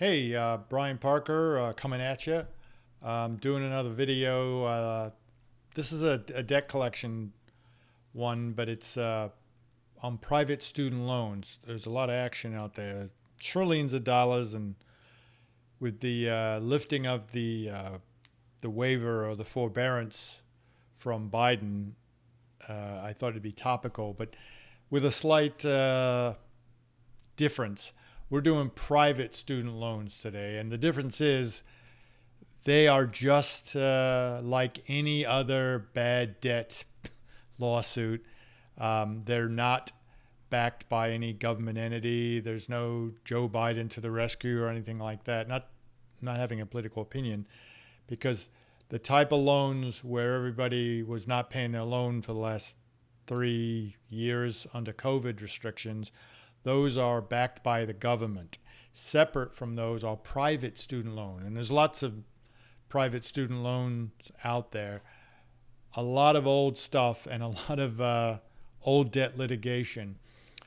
Hey, Brian Parker coming at you. Doing another video. This is a debt collection one, but it's on private student loans. There's a lot of action out there, trillions of dollars, and with the lifting of the waiver or the forbearance from Biden, I thought it'd be topical, but with a slight difference. We're doing private student loans today, and the difference is they are just like any other bad debt lawsuit. They're not backed by any government entity. There's no Joe Biden to the rescue or anything like that. Not having a political opinion, because the type of loans where everybody was not paying their loan for the last 3 years under COVID restrictions, those are backed by the government. Separate from those are private student loan. And there's lots of private student loans out there. A lot of old stuff and a lot of old debt litigation.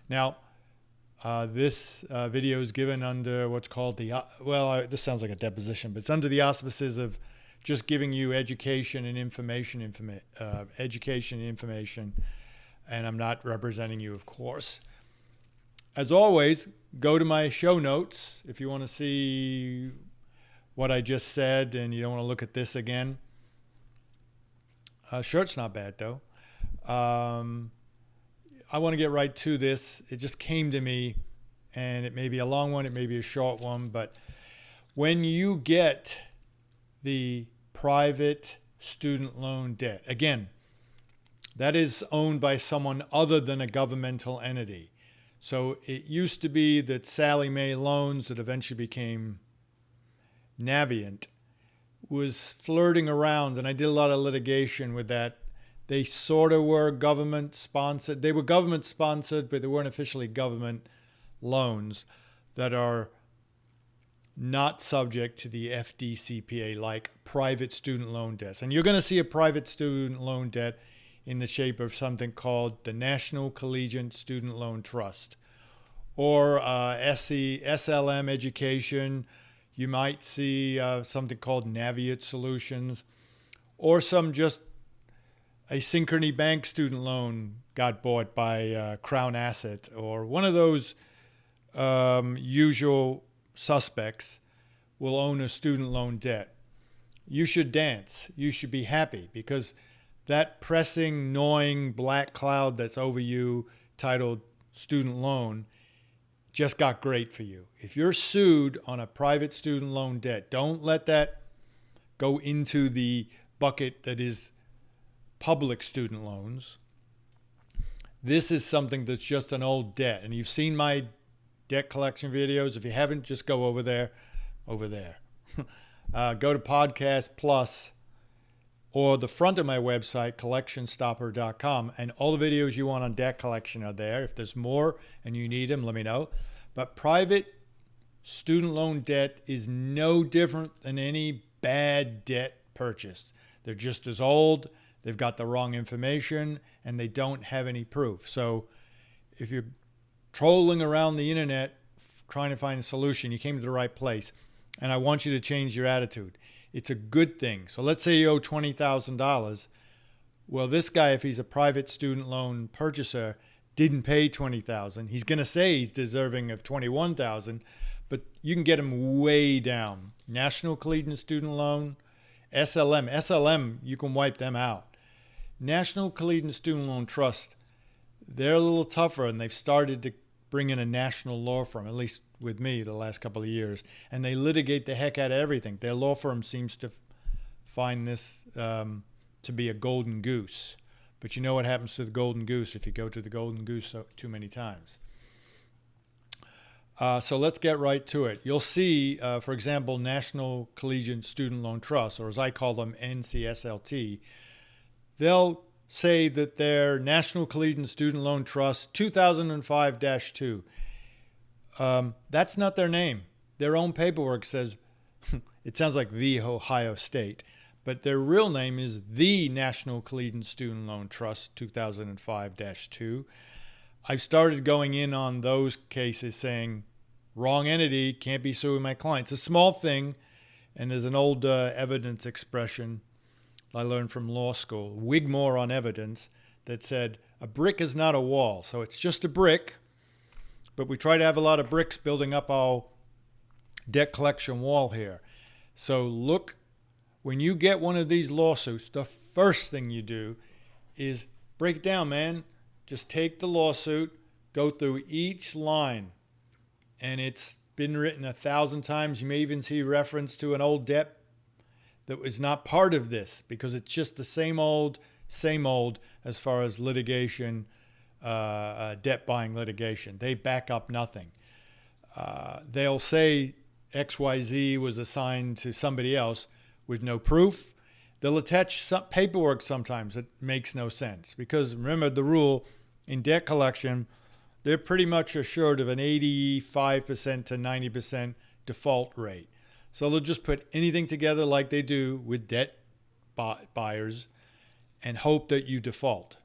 Now, this video is given under what's called this sounds like a deposition, but it's under the auspices of just giving you education and information, and I'm not representing you, of course. As always, go to my show notes if you want to see what I just said and you don't want to look at this again. Shirt's not bad, though. I want to get right to this. It just came to me, and it may be a long one, it may be a short one, but when you get the private student loan debt, again, that is owned by someone other than a governmental entity. So it used to be that Sallie Mae Loans, that eventually became Navient, was flirting around, and I did a lot of litigation with that. They sort of were government sponsored. They were government sponsored, but they weren't officially government loans that are not subject to the FDCPA, like private student loan debts. And you're going to see a private student loan debt in the shape of something called the National Collegiate Student Loan Trust, or SLM Education. You might see something called Navient Solutions, or just a Synchrony Bank student loan got bought by Crown Asset, or one of those usual suspects will own a student loan debt. You should dance. You should be happy, because that pressing, gnawing black cloud that's over you titled student loan just got great for you. If you're sued on a private student loan debt, don't let that go into the bucket that is public student loans. This is something that's just an old debt. And you've seen my debt collection videos. If you haven't, just go over there. Go to Podcast Plus, or the front of my website, collectionstopper.com, and all the videos you want on debt collection are there. If there's more and you need them, let me know. But private student loan debt is no different than any bad debt purchase. They're just as old, they've got the wrong information, and they don't have any proof. So if you're trolling around the internet trying to find a solution, you came to the right place. And I want you to change your attitude. It's a good thing. So let's say you owe $20,000. Well, this guy, if he's a private student loan purchaser, didn't pay $20,000. He's going to say he's deserving of $21,000, but you can get him way down. National Collegiate Student Loan, SLM, you can wipe them out. National Collegiate Student Loan Trust, they're a little tougher, and they've started to bring in a national law firm, at least with me the last couple of years, and they litigate the heck out of everything. Their law firm seems to find this to be a golden goose. But you know what happens to the golden goose if you go to the golden goose too many times. So let's get right to it. You'll see, for example, National Collegiate Student Loan Trust, or as I call them, NCSLT, they'll say that their National Collegiate Student Loan Trust 2005-2. That's not their name. Their own paperwork says, it sounds like the Ohio State, but their real name is the National Collegiate Student Loan Trust 2005-2. I've started going in on those cases saying, Wrong entity, can't be suing my client. It's a small thing, and there's an old evidence expression I learned from law school, Wigmore on evidence, that said a brick is not a wall. So it's just a brick, but we try to have a lot of bricks building up our debt collection wall here. So look, when you get one of these lawsuits, the first thing you do is break it down, man. Just take the lawsuit, go through each line, and it's been written 1,000 times. You may even see reference to an old debt that was not part of this, because it's just the same old as far as litigation, debt buying litigation. They back up nothing. They'll say XYZ was assigned to somebody else with no proof. They'll attach some paperwork sometimes that makes no sense, because remember the rule in debt collection, they're pretty much assured of an 85% to 90% default rate. So they'll just put anything together like they do with debt buyers and hope that you default.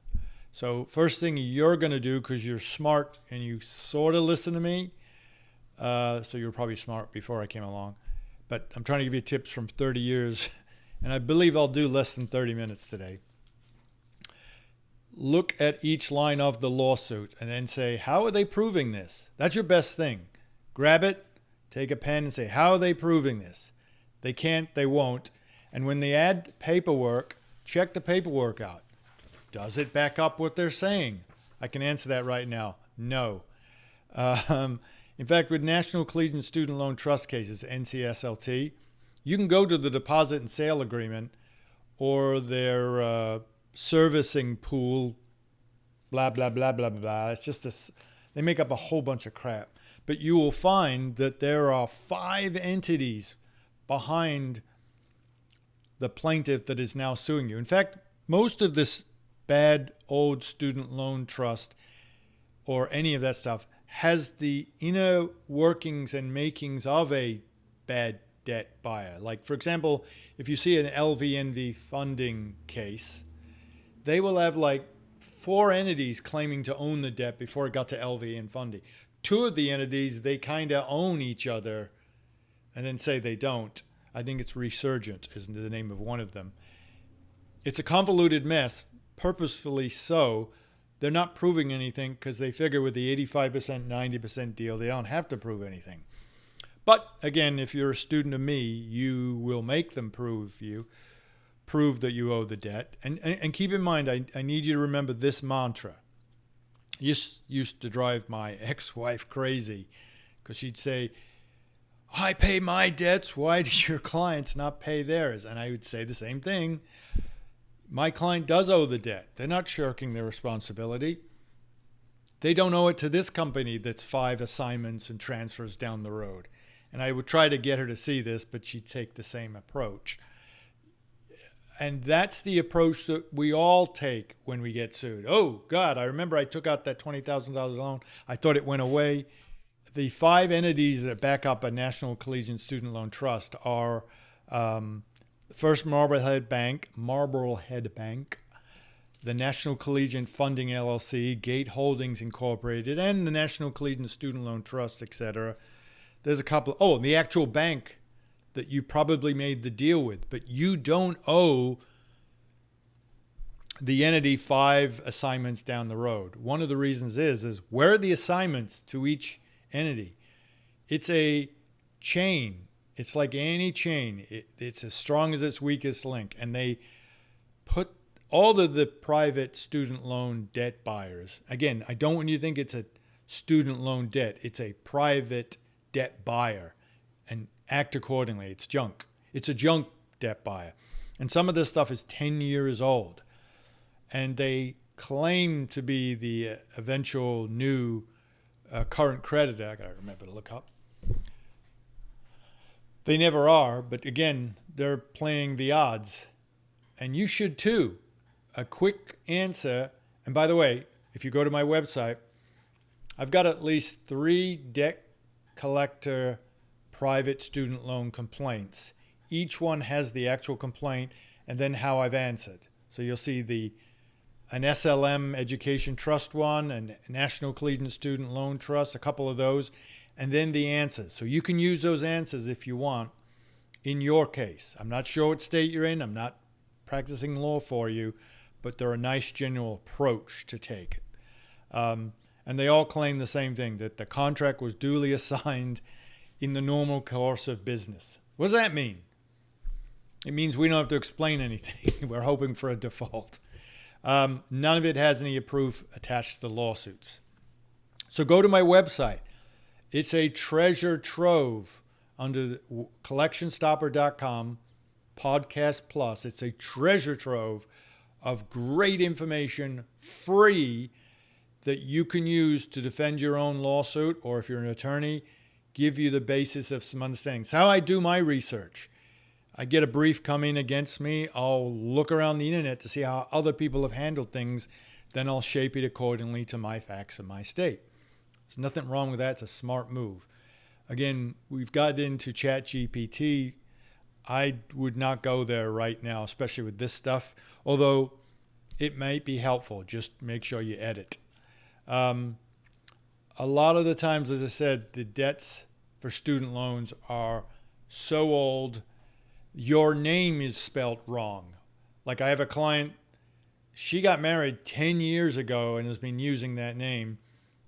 So first thing you're going to do, because you're smart and you sort of listen to me, so you're probably smart before I came along, but I'm trying to give you tips from 30 years, and I believe I'll do less than 30 minutes today. Look at each line of the lawsuit and then say, how are they proving this? That's your best thing. Grab it, take a pen and say, how are they proving this? They can't, they won't. And when they add paperwork, check the paperwork out. Does it back up what they're saying? I can answer that right now. No. In fact, with National Collegiate Student Loan Trust cases, NCSLT, you can go to the deposit and sale agreement or their servicing pool, blah, blah, blah, blah, blah. It's just they make up a whole bunch of crap. But you will find that there are 5 entities behind the plaintiff that is now suing you. In fact, most of this bad old student loan trust or any of that stuff has the inner workings and makings of a bad debt buyer. Like, for example, if you see an LVNV funding case, they will have like 4 entities claiming to own the debt before it got to LVN funding. 2 of the entities, they kind of own each other and then say they don't. I think it's Resurgent is the name of one of them. It's a convoluted mess, purposefully so. They're not proving anything because they figure with the 85%, 90% deal, they don't have to prove anything. But again, if you're a student of me, you will make them prove that you owe the debt. And keep in mind, I need you to remember this mantra. Used to drive my ex-wife crazy because she'd say, I pay my debts. Why do your clients not pay theirs? And I would say the same thing. My client does owe the debt. They're not shirking their responsibility. They don't owe it to this company that's 5 assignments and transfers down the road. And I would try to get her to see this, but she'd take the same approach. And that's the approach that we all take when we get sued. Oh, God, I remember I took out that $20,000 loan. I thought it went away. The 5 entities that back up a National Collegiate Student Loan Trust are First Marblehead Bank, the National Collegiate Funding LLC, Gate Holdings Incorporated, and the National Collegiate Student Loan Trust, etc. There's a couple. Oh, the actual bank that you probably made the deal with, but you don't owe the entity 5 assignments down the road. One of the reasons is where are the assignments to each entity? It's a chain. It's like any chain. It's as strong as its weakest link. And they put all of the private student loan debt buyers. Again, I don't want you to think it's a student loan debt. It's a private debt buyer. And act accordingly. It's junk. It's a junk debt buyer. And some of this stuff is 10 years old. And they claim to be the eventual new current creditor. I got to remember to look up. They never are, but again, they're playing the odds. And you should too. A quick answer. And by the way, if you go to my website, I've got at least 3 debt collector private student loan complaints. Each one has the actual complaint and then how I've answered. So you'll see an SLM Education Trust one, and National Collegiate Student Loan Trust, a couple of those. and then the answers. So you can use those answers if you want in your case. I'm not sure what state you're in. I'm not practicing law for you, but they're a nice general approach to take it. And they all claim the same thing, that the contract was duly assigned in the normal course of business. What does that mean? It means we don't have to explain anything. We're hoping for a default. None of it has any proof attached to the lawsuits. So go to my website. It's a treasure trove under collectionstopper.com, podcast plus. It's a treasure trove of great information, free, that you can use to defend your own lawsuit, or if you're an attorney, give you the basis of some understanding. It's how I do my research. I get a brief coming against me. I'll look around the internet to see how other people have handled things. Then I'll shape it accordingly to my facts and my state. There's nothing wrong with that. It's a smart move. Again, we've got into ChatGPT. I would not go there right now, especially with this stuff, although it might be helpful. Just make sure you edit. A lot of the times, as I said, the debts for student loans are so old, your name is spelt wrong. Like I have a client, she got married 10 years ago and has been using that name.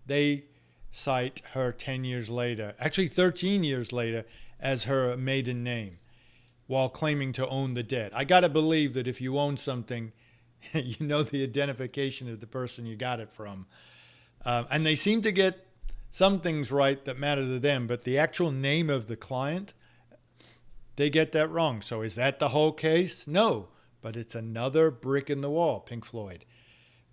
They cite her 10 years later, actually 13 years later, as her maiden name while claiming to own the debt. I got to believe that if you own something, you know the identification of the person you got it from. And they seem to get some things right that matter to them, but the actual name of the client, they get that wrong. So is that the whole case? No, but it's another brick in the wall, Pink Floyd.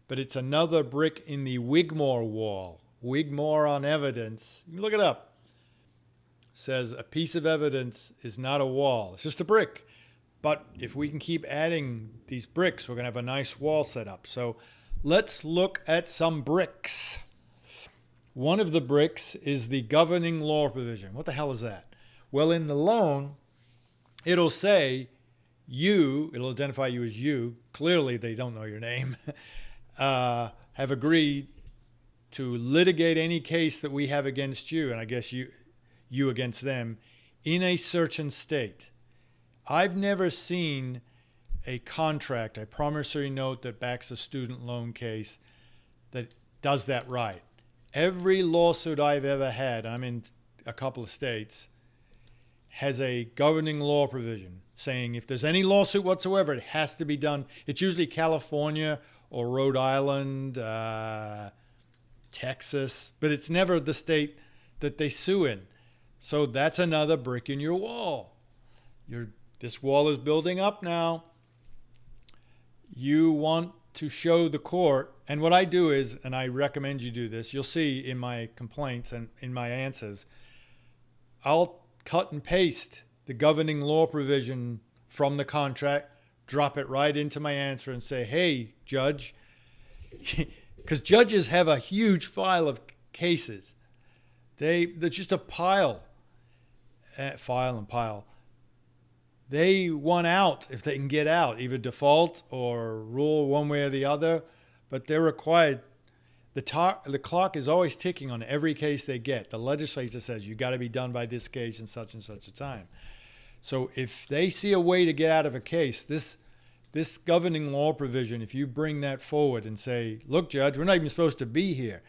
But it's another brick in the Wigmore wall. Wigmore on evidence. You can look it up. Says a piece of evidence is not a wall. It's just a brick. But if we can keep adding these bricks, we're going to have a nice wall set up. So let's look at some bricks. One of the bricks is the governing law provision. What the hell is that? Well, in the loan, it'll say you, it'll identify you as you. Clearly, they don't know your name. Have agreed to litigate any case that we have against you, and I guess you against them, in a certain state. I've never seen a contract, a promissory note that backs a student loan case that does that right. Every lawsuit I've ever had, I'm in a couple of states, has a governing law provision saying if there's any lawsuit whatsoever, it has to be done. It's usually California or Rhode Island, Texas, but it's never the state that they sue in. So that's another brick in your wall. This wall is building up now. You want to show the court, and what I do is, and I recommend you do this, you'll see in my complaints and in my answers, I'll cut and paste the governing law provision from the contract, drop it right into my answer and say, hey, judge, because judges have a huge file of cases. There's just a pile. They want out if they can get out, either default or rule one way or the other, but they're required. The clock is always ticking on every case they get. The legislature says you got to be done by this case in such and such a time. So if they see a way to get out of a case, this governing law provision, if you bring that forward and say, look, judge, we're not even supposed to be here.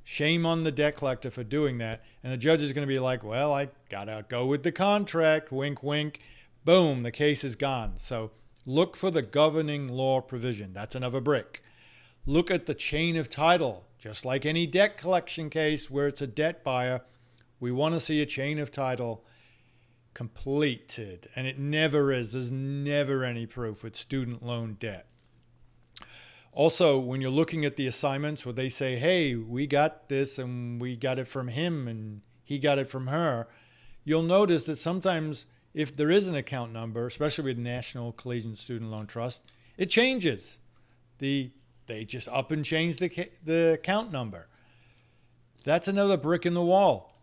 Shame on the debt collector for doing that. And the judge is going to be like, well, I got to go with the contract. Wink, wink. Boom, the case is gone. So look for the governing law provision. That's another brick. Look at the chain of title. Just like any debt collection case where it's a debt buyer, we want to see a chain of title completed. And it never is. There's never any proof with student loan debt. Also, when you're looking at the assignments where they say, hey, we got this and we got it from him and he got it from her, you'll notice that sometimes if there is an account number, especially with National Collegiate Student Loan Trust, it changes. They just up and change the account number. That's another brick in the wall.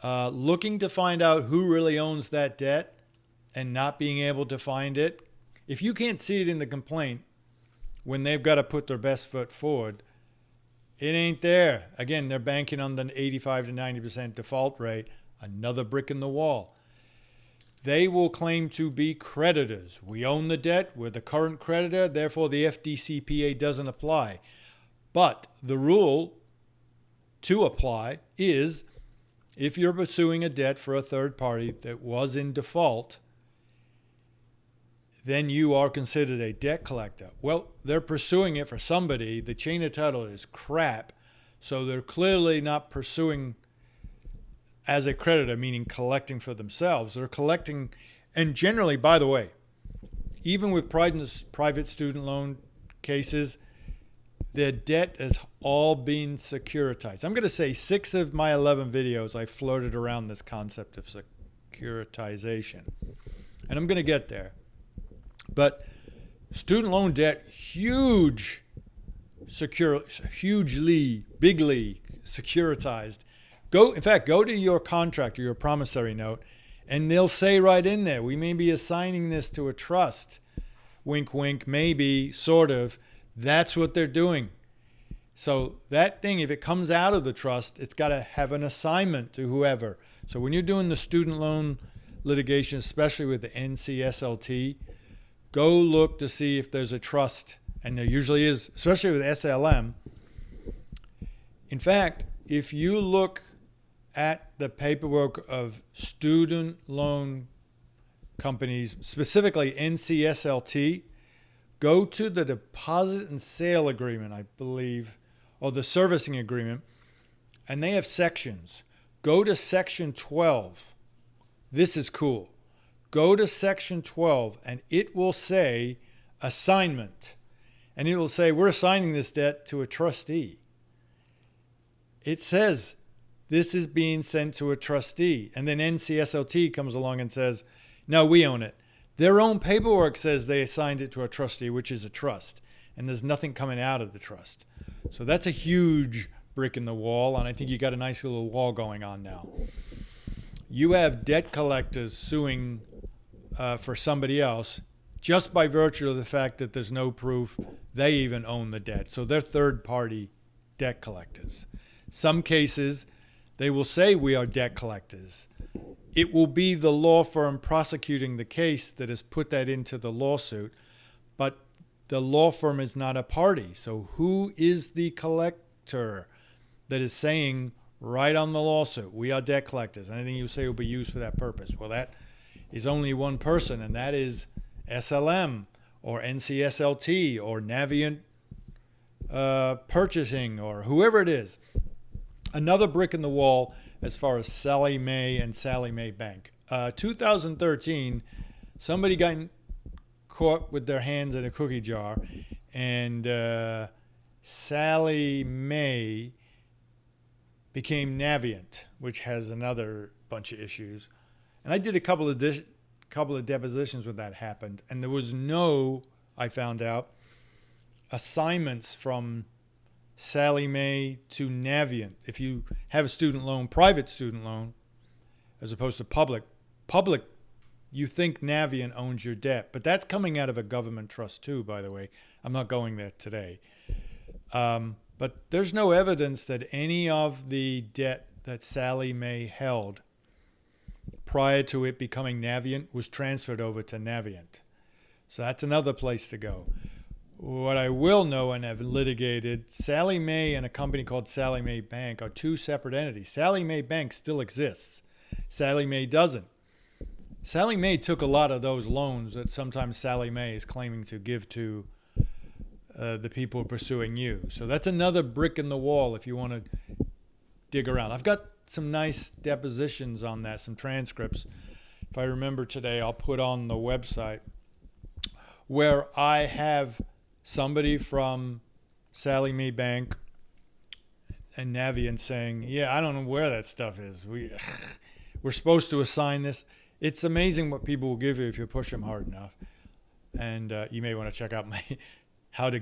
Looking to find out who really owns that debt and not being able to find it. If you can't see it in the complaint when they've got to put their best foot forward, It ain't there. Again, they're banking on the 85 to 90% default rate. Another brick in the wall. They will claim to be creditors. We own the debt. We're the current creditor. Therefore, the FDCPA doesn't apply. But the rule to apply is if you're pursuing a debt for a third party that was in default, then you are considered a debt collector. Well, they're pursuing it for somebody. The chain of title is crap. So they're clearly not pursuing as a creditor, meaning collecting for themselves. They're collecting, and generally, by the way, even with private student loan cases, their debt has all been securitized. I'm going to say 6 of my 11 videos, I flirted around this concept of securitization. And I'm going to get there. But student loan debt, hugely, bigly securitized. In fact, go to your contract or your promissory note, and they'll say right in there, we may be assigning this to a trust. Wink, wink, maybe, sort of. That's what they're doing. So that thing, if it comes out of the trust, it's got to have an assignment to whoever. So when you're doing the student loan litigation, especially with the NCSLT, go look to see if there's a trust. And there usually is, especially with SLM. In fact, if you look at the paperwork of student loan companies, specifically NCSLT, go to the deposit and sale agreement, I believe, or the servicing agreement, and they have sections. Go to section 12. This is cool. Go to section 12, and it will say assignment. And it will say, we're assigning this debt to a trustee. It says this is being sent to a trustee. And then NCSLT comes along and says, no, we own it. Their own paperwork says they assigned it to a trustee, which is a trust. And there's nothing coming out of the trust. So that's a huge brick in the wall. And I think you got a nice little wall going on now. You have debt collectors suing for somebody else just by virtue of the fact that there's no proof they even own the debt. So they're third-party debt collectors. Some cases, they will say we are debt collectors. It will be the law firm prosecuting the case that has put that into the lawsuit, but the law firm is not a party. So who is the collector that is saying right on the lawsuit, we are debt collectors? Anything you say will be used for that purpose. Well, that is only one person, and that is SLM or NCSLT or Navient Purchasing or whoever it is. Another brick in the wall as far as Sallie Mae and Sallie Mae Bank. 2013, somebody got caught with their hands in a cookie jar, and Sallie Mae became Navient, which has another bunch of issues. And I did a couple of depositions when that happened, and there was no, I found out, assignments from Sallie Mae to Navient. If you have a student loan, private student loan, as opposed to public, you think Navient owns your debt, but that's coming out of a government trust too, by the way. I'm not going there today. But there's no evidence that any of the debt that Sallie Mae held prior to it becoming Navient was transferred over to Navient. So that's another place to go. What I will know and have litigated, Sallie Mae and a company called Sallie Mae Bank are two separate entities. Sallie Mae Bank still exists. Sallie Mae doesn't. Sallie Mae took a lot of those loans that sometimes Sallie Mae is claiming to give to the people pursuing you. So that's another brick in the wall if you want to dig around. I've got some nice depositions on that, some transcripts. If I remember today, I'll put on the website where I have somebody from Sallie Mae Bank and Navient saying, yeah, I don't know where that stuff is. We're supposed to assign this. It's amazing what people will give you if you push them hard enough. And you may want to check out my how to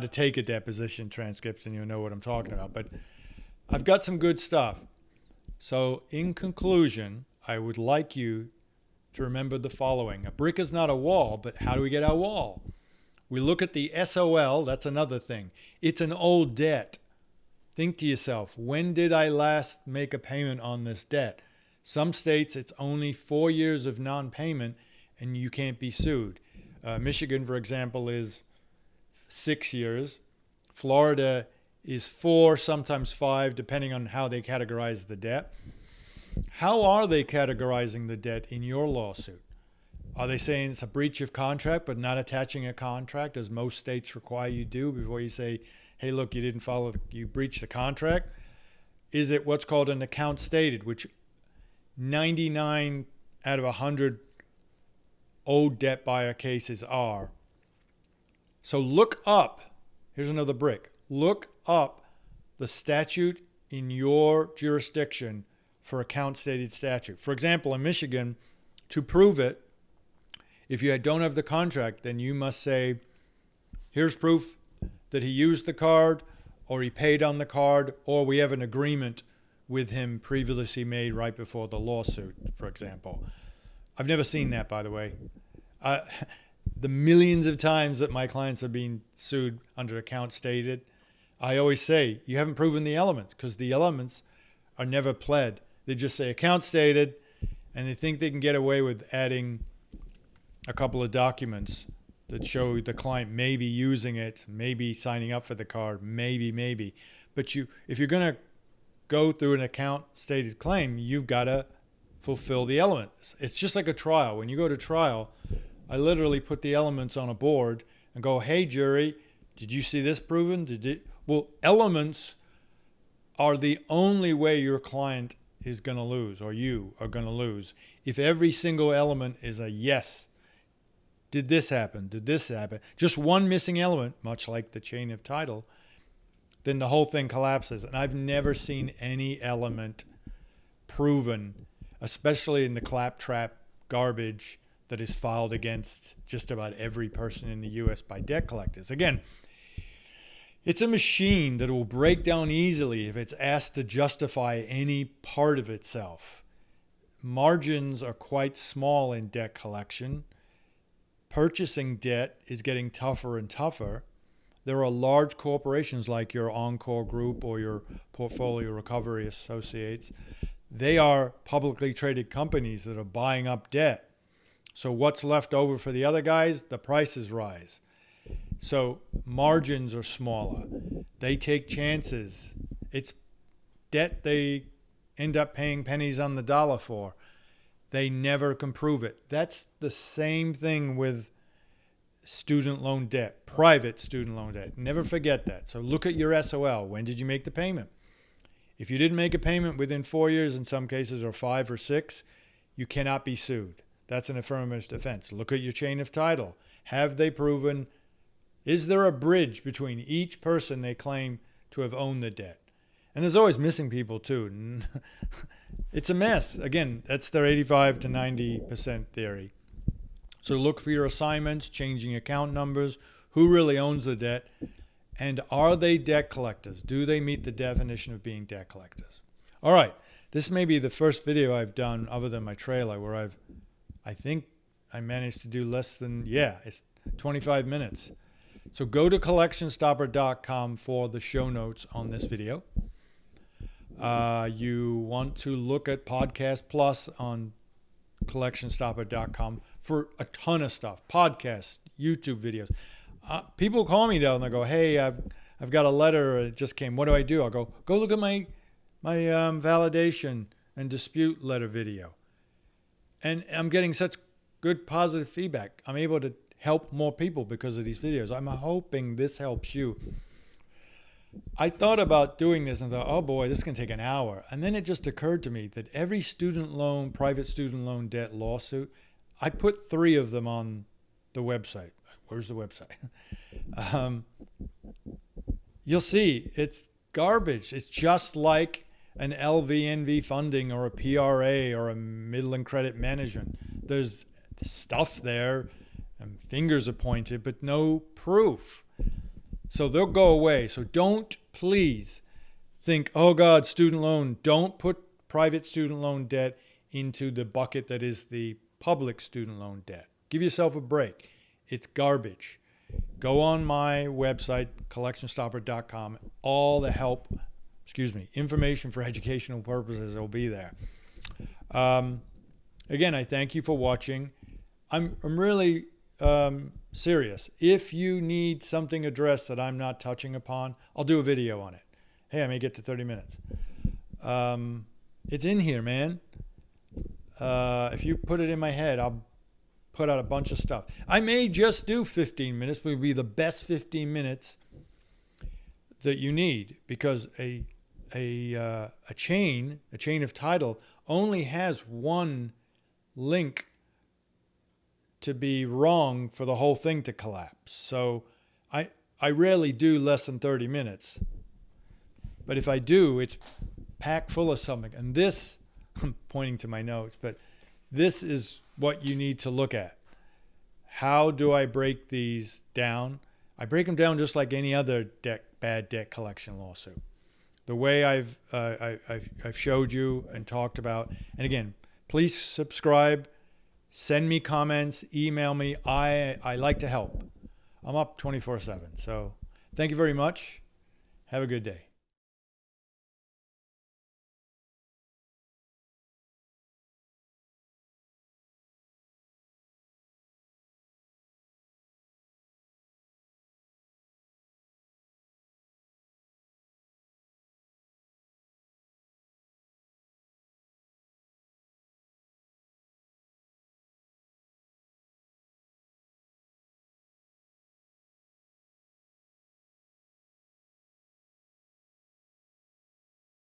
take a deposition transcripts, and you'll know what I'm talking about. But I've got some good stuff. So in conclusion, I would like you to remember the following. A brick is not a wall, but how do we get our wall? We look at the SOL. That's another thing. It's an old debt. think to yourself, when did I last make a payment on this debt? Some states, it's only 4 years of non-payment and you can't be sued. Michigan, for example, is 6 years. Florida is 4, sometimes 5, depending on how they categorize the debt. How are they categorizing the debt in your lawsuit? Are they saying it's a breach of contract but not attaching a contract, as most states require you do before you say, hey, look, you didn't follow, you breached the contract? Is it what's called an account stated, which 99 out of 100 owed debt buyer cases are? So look up, here's another brick, look up the statute in your jurisdiction for account stated statute. For example, in Michigan, to prove it, if you don't have the contract, then you must say, here's proof that he used the card, or he paid on the card, or we have an agreement with him previously made right before the lawsuit, for example. I've never seen that, by the way. The millions of times that my clients are being sued under account stated, I always say, you haven't proven the elements, because the elements are never pled. They just say account stated, and they think they can get away with adding a couple of documents that show the client may be using it, maybe signing up for the card, maybe. But if you're going to go through an account stated claim, you've got to fulfill the elements. It's just like a trial. When you go to trial, I literally put the elements on a board and go, hey, jury, did you see this proven? Well, elements are the only way your client is going to lose, or you are going to lose. If every single element is a yes, did this happen? Did this happen? Just one missing element, much like the chain of title, then the whole thing collapses. And I've never seen any element proven, especially in the claptrap garbage that is filed against just about every person in the U.S. by debt collectors. Again, it's a machine that will break down easily if it's asked to justify any part of itself. Margins are quite small in debt collection. Purchasing debt is getting tougher and tougher. There are large corporations like your Encore Group or your Portfolio Recovery Associates. They are publicly traded companies that are buying up debt. So what's left over for the other guys? The prices rise. So margins are smaller. They take chances. It's debt they end up paying pennies on the dollar for. They never can prove it. That's the same thing with student loan debt, private student loan debt. Never forget that. So look at your SOL. When did you make the payment? If you didn't make a payment within 4 years, in some cases, or 5 or 6, you cannot be sued. That's an affirmative defense. Look at your chain of title. Have they proven, is there a bridge between each person they claim to have owned the debt? And there's always missing people too. It's a mess. Again, that's their 85 to 90% theory. So look for your assignments, changing account numbers, who really owns the debt, and are they debt collectors? Do they meet the definition of being debt collectors? All right, this may be the first video I've done other than my trailer where I think I managed to do less than, it's 25 minutes. So go to collectionstopper.com for the show notes on this video. You want to look at Podcast Plus on collectionstopper.com for a ton of stuff, podcasts, YouTube videos. People call me down and they go, hey, I've got a letter. It just came. What do I do? I'll go look at my validation and dispute letter video. And I'm getting such good positive feedback. I'm able to help more people because of these videos. I'm hoping this helps you. I thought about doing this and thought, oh boy, this can take an hour. And then it just occurred to me that every student loan, private student loan debt lawsuit, I put 3 of them on the website. Where's the website? You'll see it's garbage. It's just like an LVNV funding or a PRA or a Midland Credit Management. There's stuff there and fingers are pointed, but no proof. So they'll go away. So don't please think, oh God, student loan. Don't put private student loan debt into the bucket that is the public student loan debt. Give yourself a break. It's garbage. Go on my website, collectionstopper.com. All the help information for educational purposes will be there. Again, I thank you for watching. I'm really serious. If you need something addressed that I'm not touching upon, I'll do a video on it. Hey, I may get to 30 minutes. It's in here, man. If you put it in my head, I'll put out a bunch of stuff. I may just do 15 minutes, but it'll be the best 15 minutes that you need, because a chain of title only has one link to be wrong for the whole thing to collapse. So I rarely do less than 30 minutes. But if I do, it's packed full of something. And this, I'm pointing to my notes, but this is what you need to look at. How do I break these down? I break them down just like any other bad debt collection lawsuit. The way I've showed you and talked about. And again, please subscribe, send me comments, email me. I like to help. I'm up 24/7. So thank you very much. Have a good day.